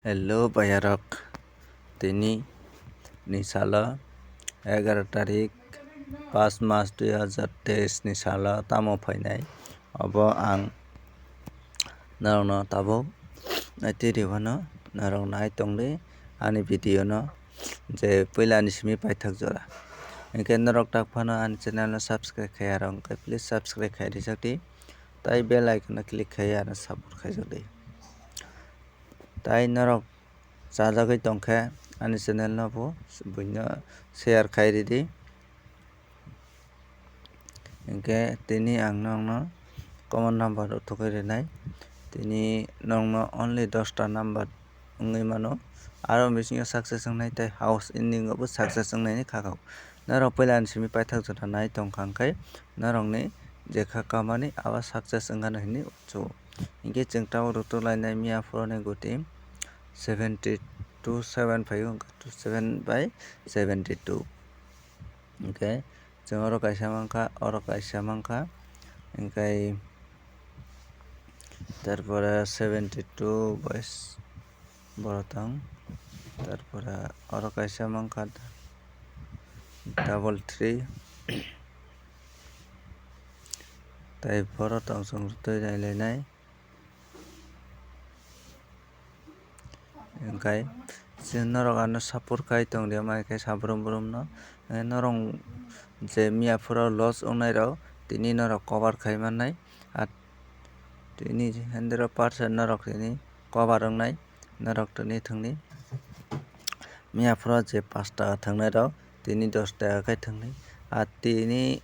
Hello bayarok tini ni sala 11 tarik 5 Mas 2023 ni sala tamo phainai abo ang narokno tabo naitiri wano narok nai tongdi ani video no je puila ni simi paithak jora enke narok tak phano ani channel no subscribe khai arong please subscribe khai rijakti tai bell icon no click khai ana support khaijakti tai narok sajagoi tongkha ani channel no bo buino share khai ridi enke tini ang nongno common number thukai rinai tini nongno only 10 ta number ongoi mano aro bisingo success ongnai tei house ending obo success ongnai ni khakao narok puila ni simi paithak jora nai tongkha hingkhai narokni je khamani abo success wngkano hini utsugo hingke chwng tabuk tulainai miyaforo ni goti 72 7 phaio 7/72 hingke chwng oro kaisa mangkha oro kaisa mangkha hingkai tarpore 72 borotong tarpore oro kaisa mangkha 33 tai borotong chwng rwtui nailainai hingkai chwng norok ano support khai tongdia mai khe sabrum brum no norong je miyaforo loss ongnai rok tini norok cover khai mannai tini 100% norok tini cover ongnai norok tini thwngni miyaforo je 5 taka thwngnai rok tini 10 taka khai thwngnai tini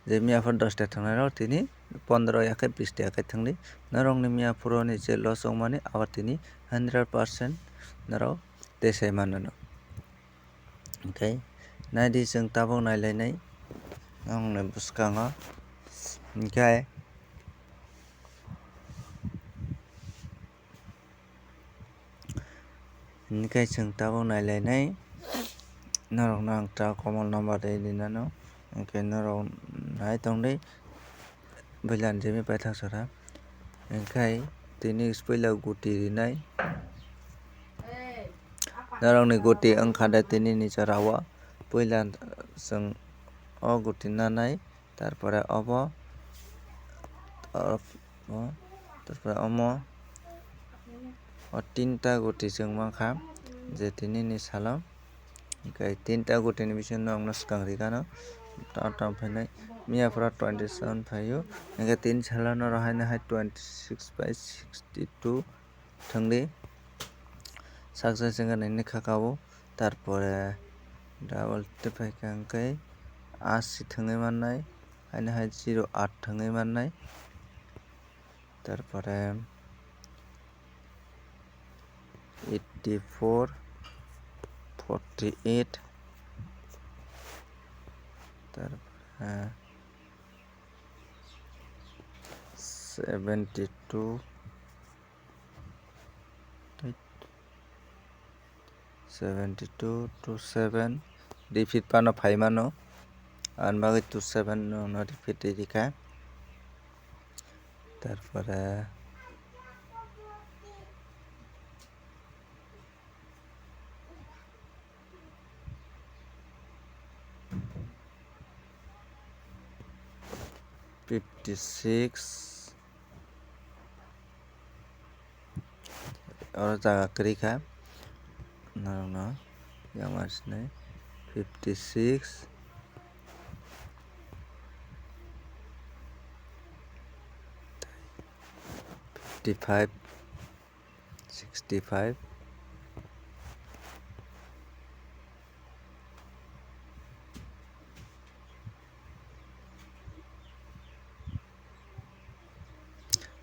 je miyaforo 10 taka thwngnai rok tini 15 ya khai 20 taka khai thwngnai norok ni miyaforo ni je loss ongmani abo tini 100% norok tesai mano hingkai naidi chwng tabuk nailainai nongni bwskango hingkai chwng tabuk nailainai norokno ang common number rwwi nano hingke norok nai tongdi puila ni simi paithak jora hingkai tini puila goti rwnai norokni goti wngkha de tini ni jorao puila chwng o goti nanai tarpore obo tarpore omo o 3ta goti chwng mankha je tini ni salo hingkai 3ta goti ni bisingo ang no swkang rigano tongphainai miyaforo 27 phaio hingke tini salo norok haino hai 26/62 thwngdi success wngkha hini khakao tarpore double paikha hingkai 80 thwngwi mannai haino hai 08 thwngwi mannai tarpore 84 48 tarpore 72 27 repeat pano phai mano ani bagui 27 no repeat rika tarpore 56 oro jaga kwrwikha norokno yangma swnai 56 55 65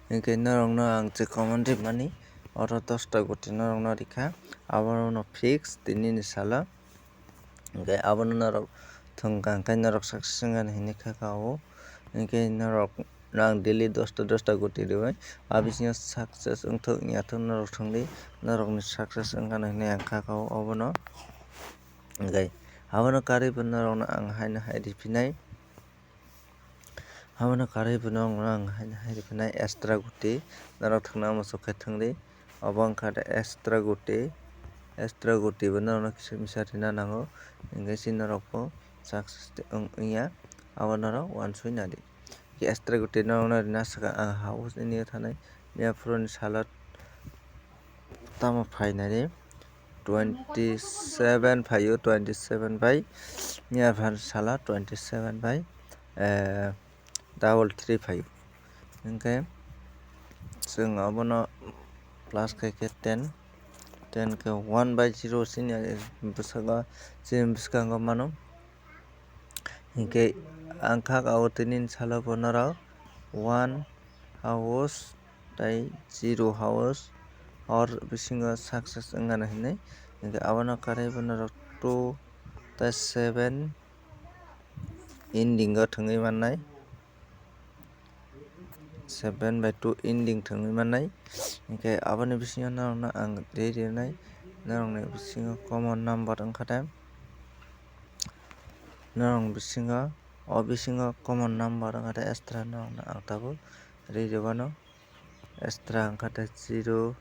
hingke norokno ang common rwmani oro 10 ta goti norokno rikha abono fix tini ni salo hingke abono norok thwngkha hingkhai norok success wngkha hini khakao hingke norok ang daily 10 ta goti rwui bisingo success wngthok wngyathok norok thwngdi norokni success wngkha hini ang khakao obono hingkai abono karwi bo norokno ang haino hai repinai abono karwi bo norokno ang haino hai repinai extra goti norok thwngna muchuk khai thwngdi abang kata extra guti benar kisah misari na nango hingga sinorok po success ya awanarok wansui nadi ki extra guti na nasaka ang house ini thanai ya puron salat tamo finally 27 phayo 27 by ya van sala 27 by double 3 phayo hingga जों abono plus ke 10 ke 1 by 0 sini besaga sim biskango mano hingga angka au tinin sala bonara 1 house tai 0 house or bisingo success ngana hinai hingga abono karai bonara 2 ta 7 ending thangui mannai 7 by 2 ending thangui mannai hingga aboni bisingo narokno ang nai narokni bisingo common number wngkha narok bisingo common number wngkha extra narokno ang tabuk rijobano extra wngkha 0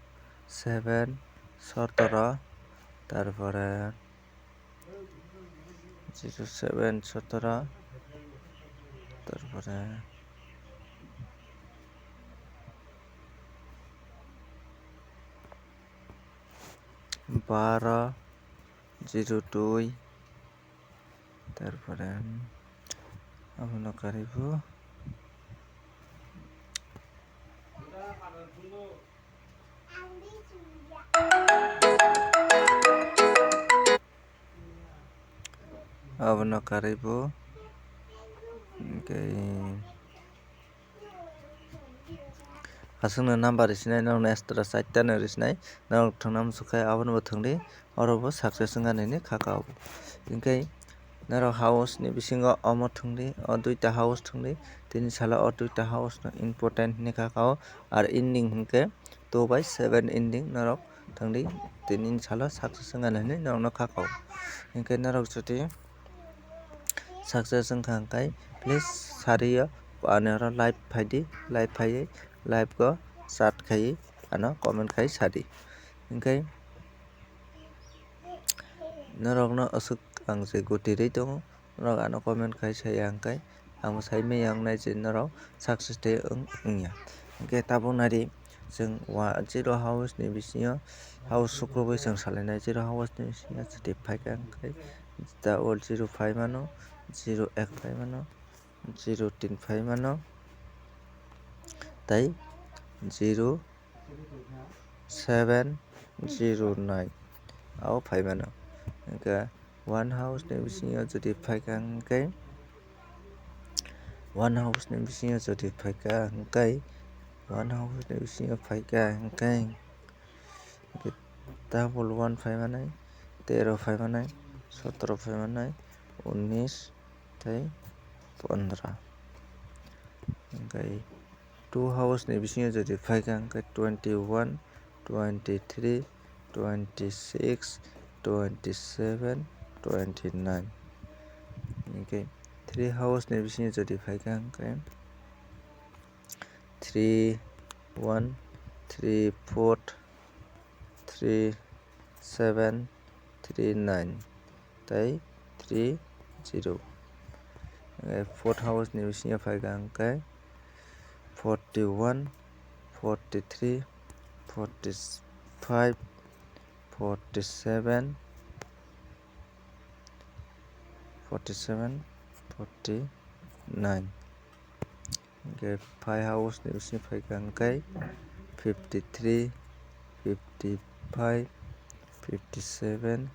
7 17 তারপরে 07 17 তারপরে 12 02 তারপরে abono karibu abono karibu asungno number risinai narokno extra 4 ta no risinai narok thangnam sukhai abono thangdi orobo success wngani khaka hingkai narok house ni bisingo omo thangdi o duita house thangdi tini sala o duita house no important hinui khaka ar ending hingke 2 by 7 ending narok thangdi tini sala success wngani hinui narokno khaka hingke narok jodi success wngkha hingkai please sariyo anero live phaiyi live ko chat khai ano comment khai sadi hingkai narokno asuk ang je guti rei tongo norok ano comment khai saya hingkai amo sai maya wngnai je norok success tei wngya hingke tabuk nari jeng 0 house ni bisingo house sukrubui cheng salainai 0 house ni bisingo jodi phaikha hingkai double 0 phai mano 0 1 phai mano 0 3 phai mano tei 0 7 0 9 ao phai mano hingke 1 house ni bisingo jodi phaikha hingkai 1 house ni bisingo jodi phaikha hingkai 1 house ni bisingo phaikha hingkai double 1 phai manai 13 phai manai 17 phai manai 19 tei 15 hingkai 2 house ni bisingo jodi phaikha hingkai 21 23 26 27 29 hingkai 3 house ni bisingo jodi phaikha hingkai 3 1 3 4 3 7 3 9 tei 3 0 4th house ni bisingo phaikha hingkai 41 43 45 47 49 hingke 5 house ni bisingo phaikha hingkai 53 55 57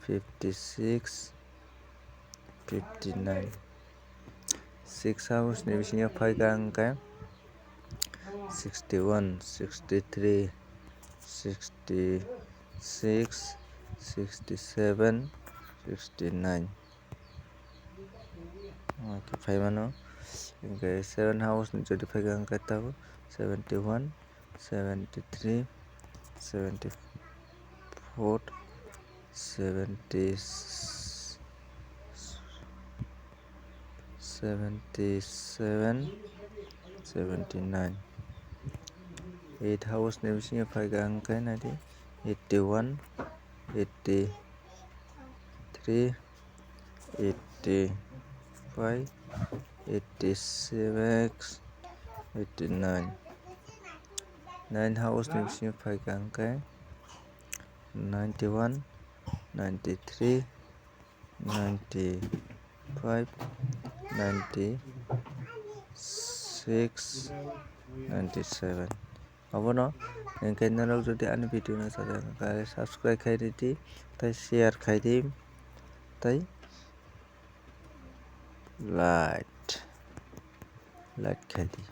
56 59 6 house ni bisingo phaikha hingkai 61 63 66 67 69 phai mano hingke 7 house ni jodi phaikha hingkai tabuk 71 73 74 70 77 79 8 house ni bising faiga hingke naidi 81, 83, 85, 86, 89. 9 house ni bising faiga hingke 91, 93, 95, 96, 97. Abono hingke norok jodi ani video no sajak subscribe khai ridi tei share khai di tei like khai di.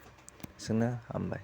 Singna hambai.